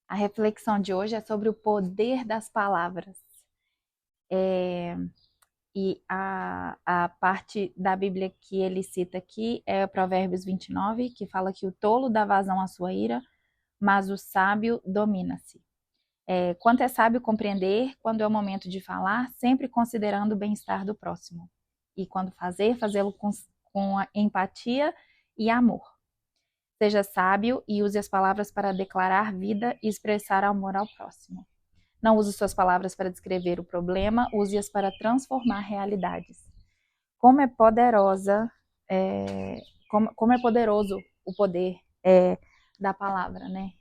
A reflexão de hoje é sobre o poder das palavras. E a parte da Bíblia que ele cita aqui é Provérbios 29, que fala que o tolo dá vazão à sua ira, mas o sábio domina-se. Quanto é sábio compreender quando é o momento de falar, sempre considerando o bem-estar do próximo. E quando fazê-lo com empatia e amor. Seja sábio e use as palavras para declarar vida e expressar amor ao próximo. Não use suas palavras para descrever o problema, use-as para transformar realidades. Como é poderosa, como é poderoso o poder da palavra, né?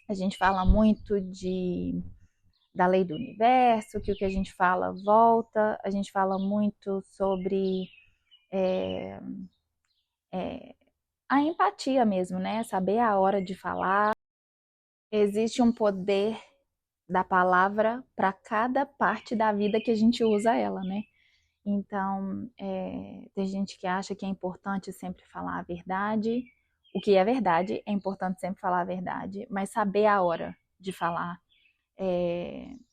A gente fala muito da lei do universo, que o que a gente fala volta, a gente fala muito sobre a empatia mesmo, né? Saber a hora de falar. Existe um poder da palavra para cada parte da vida que a gente usa ela, né? Então, tem gente que acha que é importante sempre falar a verdade. O que é verdade, é importante sempre falar a verdade, mas saber a hora de falar,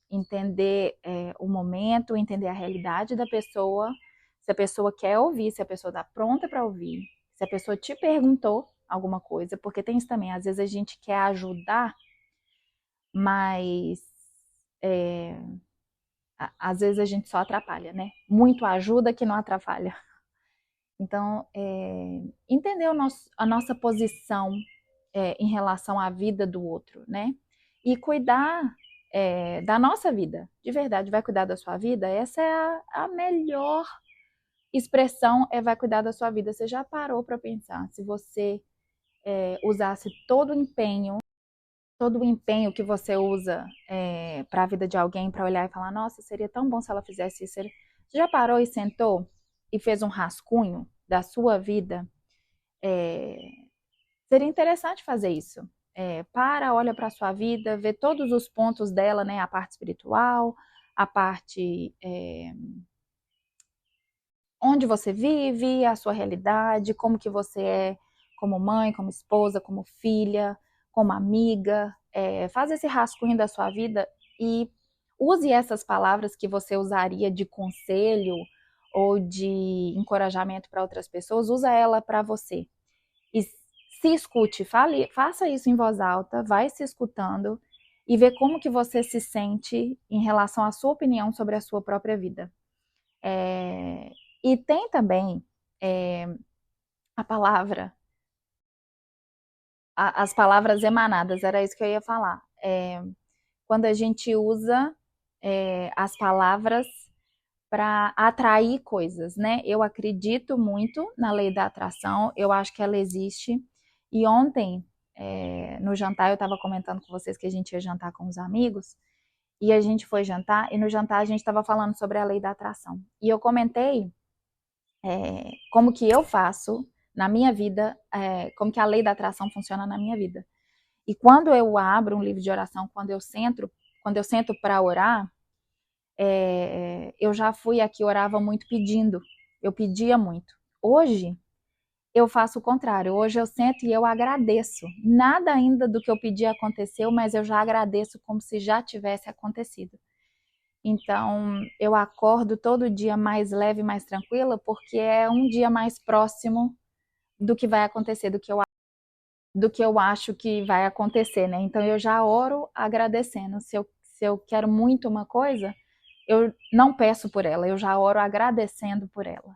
entender o momento, entender a realidade da pessoa, se a pessoa quer ouvir, se a pessoa está pronta para ouvir, se a pessoa te perguntou alguma coisa, porque tem isso também, às vezes a gente quer ajudar, mas às vezes a gente só atrapalha, né? Muito ajuda que não atrapalha. Então, entender a nossa posição em relação à vida do outro, né? E cuidar da nossa vida, de verdade, vai cuidar da sua vida? Essa é a melhor expressão, vai cuidar da sua vida. Você já parou para pensar se você usasse todo o empenho que você usa para a vida de alguém, para olhar e falar, nossa, seria tão bom se ela fizesse isso. Você já parou e sentou e fez um rascunho da sua vida? Seria interessante fazer isso. Olha para a sua vida, vê todos os pontos dela, né? A parte espiritual, a parte onde você vive, a sua realidade, como que você é como mãe, como esposa, como filha, como amiga. Faz esse rascunho da sua vida e use essas palavras que você usaria de conselho ou de encorajamento para outras pessoas, usa ela para você. E se escute, faça isso em voz alta, vai se escutando e vê como que você se sente em relação à sua opinião sobre a sua própria vida. E tem também a palavra, as palavras emanadas, era isso que eu ia falar. Quando a gente usa as palavras para atrair coisas, né? Eu acredito muito na lei da atração, eu acho que ela existe. E ontem, no jantar, eu estava comentando com vocês que a gente ia jantar com os amigos, e a gente foi jantar, e no jantar a gente estava falando sobre a lei da atração. E eu comentei como que eu faço na minha vida, como que a lei da atração funciona na minha vida. E quando eu abro um livro de oração, quando eu sento para orar, eu já fui aqui, orava muito pedindo, eu pedia muito. Hoje, eu faço o contrário, hoje eu sento e eu agradeço. Nada ainda do que eu pedi aconteceu, mas eu já agradeço como se já tivesse acontecido. Então, eu acordo todo dia mais leve, mais tranquila, porque é um dia mais próximo do que vai acontecer, do que eu acho que vai acontecer, né? Então, eu já oro agradecendo. Se eu quero muito uma coisa, eu não peço por ela, eu já oro agradecendo por ela.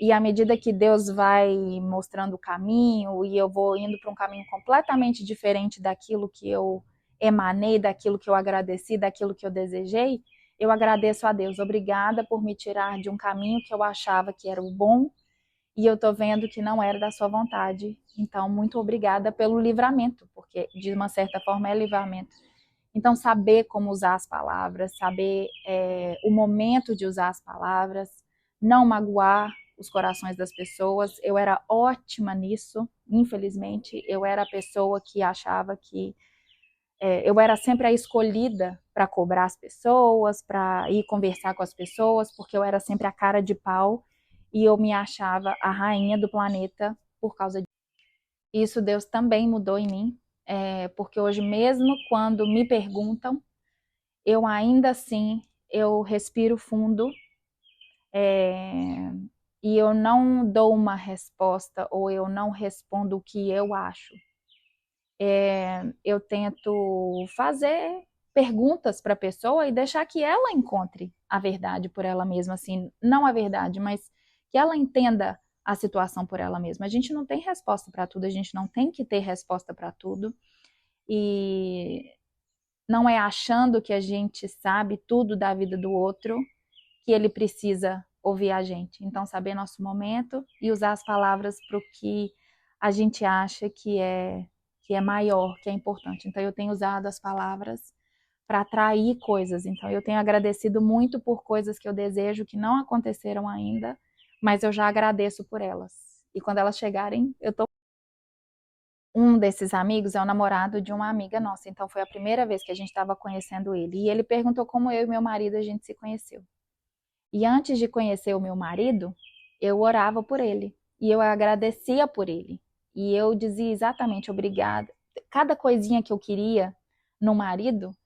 E à medida que Deus vai mostrando o caminho e eu vou indo para um caminho completamente diferente daquilo que eu emanei, daquilo que eu agradeci, daquilo que eu desejei, eu agradeço a Deus. Obrigada por me tirar de um caminho que eu achava que era o bom e eu estou vendo que não era da sua vontade. Então, muito obrigada pelo livramento, porque de uma certa forma é livramento. Então, saber como usar as palavras, saber o momento de usar as palavras, não magoar os corações das pessoas. Eu era ótima nisso, infelizmente. Eu era a pessoa que achava que eu era sempre a escolhida para cobrar as pessoas, para ir conversar com as pessoas, porque eu era sempre a cara de pau e eu me achava a rainha do planeta por causa disso. Isso Deus também mudou em mim. porque hoje mesmo quando me perguntam, eu ainda assim, eu respiro fundo, e eu não dou uma resposta ou eu não respondo o que eu acho. Eu tento fazer perguntas para a pessoa e deixar que ela encontre a verdade por ela mesma, assim, não a verdade, mas que ela entenda a situação por ela mesma. A gente não tem resposta para tudo, a gente não tem que ter resposta para tudo, e não é achando que a gente sabe tudo da vida do outro que ele precisa ouvir a gente. Então, saber nosso momento e usar as palavras para o que a gente acha que é maior, que é importante. Então, eu tenho usado as palavras para atrair coisas. Então, eu tenho agradecido muito por coisas que eu desejo que não aconteceram ainda, mas eu já agradeço por elas. E quando elas chegarem, eu tô. Um desses amigos é o namorado de uma amiga nossa, então foi a primeira vez que a gente estava conhecendo ele. E ele perguntou como eu e meu marido a gente se conheceu. E antes de conhecer o meu marido, eu orava por ele. E eu agradecia por ele. E eu dizia exatamente obrigada. Cada coisinha que eu queria no marido,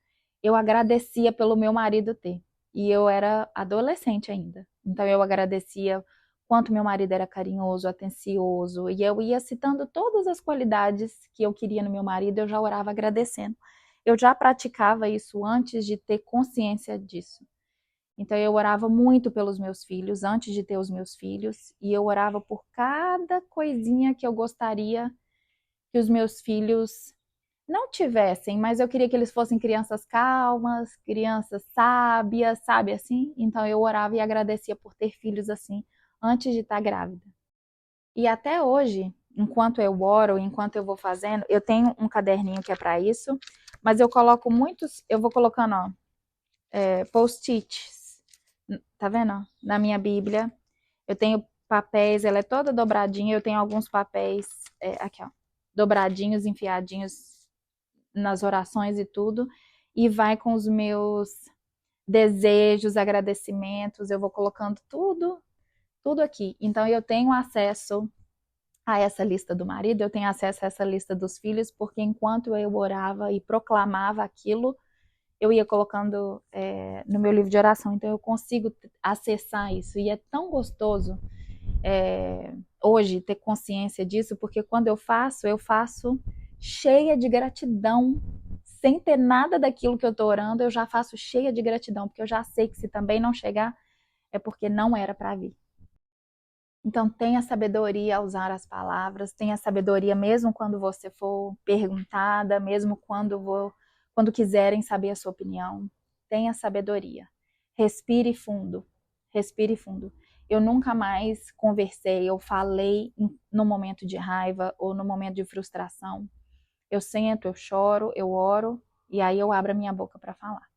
eu agradecia pelo meu marido ter. E eu era adolescente ainda. Então eu agradecia quanto meu marido era carinhoso, atencioso. E eu ia citando todas as qualidades que eu queria no meu marido, eu já orava agradecendo. Eu já praticava isso antes de ter consciência disso. Então eu orava muito pelos meus filhos, antes de ter os meus filhos, e eu orava por cada coisinha que eu gostaria que os meus filhos não tivessem, mas eu queria que eles fossem crianças calmas, crianças sábias, sabe assim? Então eu orava e agradecia por ter filhos assim, antes de estar grávida. E até hoje, enquanto eu oro, enquanto eu vou fazendo, eu tenho um caderninho que é para isso, mas eu coloco muitos, eu vou colocando, ó, post-its, tá vendo? Na minha Bíblia, eu tenho papéis, ela é toda dobradinha, eu tenho alguns papéis, aqui ó, dobradinhos, enfiadinhos nas orações e tudo, e vai com os meus desejos, agradecimentos, eu vou colocando tudo aqui. Então eu tenho acesso a essa lista do marido, eu tenho acesso a essa lista dos filhos, porque enquanto eu orava e proclamava aquilo, eu ia colocando no meu livro de oração, então eu consigo acessar isso, e é tão gostoso hoje ter consciência disso, porque quando eu faço cheia de gratidão, sem ter nada daquilo que eu estou orando, eu já faço cheia de gratidão, porque eu já sei que se também não chegar, é porque não era para vir. Então tenha sabedoria a usar as palavras, tenha sabedoria mesmo quando você for perguntada, mesmo quando quiserem saber a sua opinião, tenha sabedoria. Respire fundo, respire fundo. Eu nunca mais conversei, eu falei no momento de raiva ou no momento de frustração. Eu sento, eu choro, eu oro e aí eu abro a minha boca para falar.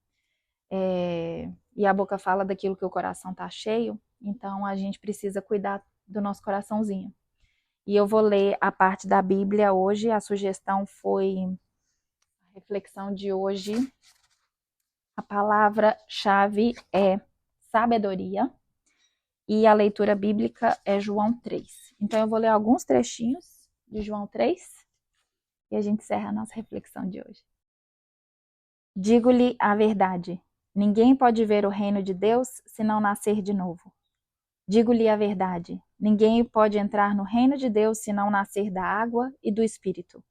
E a boca fala daquilo que o coração está cheio, então a gente precisa cuidar do nosso coraçãozinho. E eu vou ler a parte da Bíblia hoje, a sugestão foi, a reflexão de hoje, a palavra-chave é sabedoria, e a leitura bíblica é João 3. Então eu vou ler alguns trechinhos de João 3, e a gente encerra a nossa reflexão de hoje. Digo-lhe a verdade, ninguém pode ver o reino de Deus se não nascer de novo. Digo-lhe a verdade, ninguém pode entrar no reino de Deus se não nascer da água e do Espírito.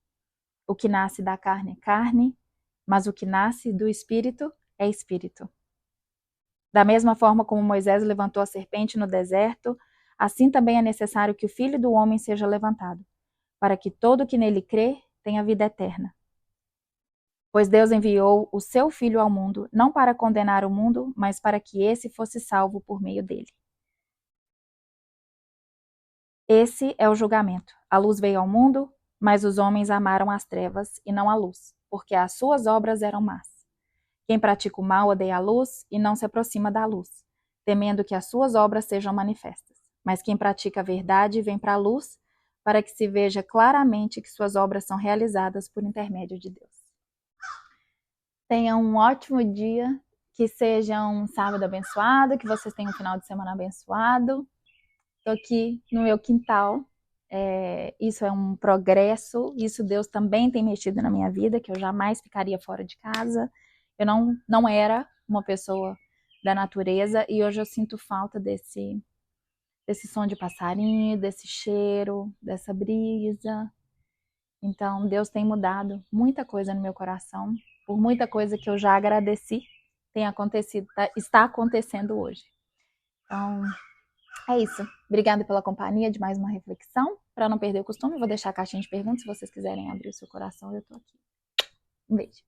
O que nasce da carne é carne, mas o que nasce do Espírito é Espírito. Da mesma forma como Moisés levantou a serpente no deserto, assim também é necessário que o Filho do Homem seja levantado, para que todo que nele crê tenha vida eterna. Pois Deus enviou o seu Filho ao mundo, não para condenar o mundo, mas para que esse fosse salvo por meio dele. Esse é o julgamento. A luz veio ao mundo, mas os homens amaram as trevas e não a luz, porque as suas obras eram más. Quem pratica o mal odeia a luz e não se aproxima da luz, temendo que as suas obras sejam manifestas. Mas quem pratica a verdade vem para a luz, para que se veja claramente que suas obras são realizadas por intermédio de Deus. Tenha um ótimo dia, que seja um sábado abençoado, que vocês tenham um final de semana abençoado. Estou aqui no meu quintal, Isso é um progresso, isso Deus também tem mexido na minha vida, que eu jamais ficaria fora de casa. Eu não era uma pessoa da natureza e hoje eu sinto falta desse som de passarinho, desse cheiro, dessa brisa. Então, Deus tem mudado muita coisa no meu coração, por muita coisa que eu já agradeci, tem acontecido, está acontecendo hoje. Então, é isso. Obrigada pela companhia de mais uma reflexão. Para não perder o costume, vou deixar a caixinha de perguntas se vocês quiserem abrir o seu coração, eu estou aqui. Um beijo.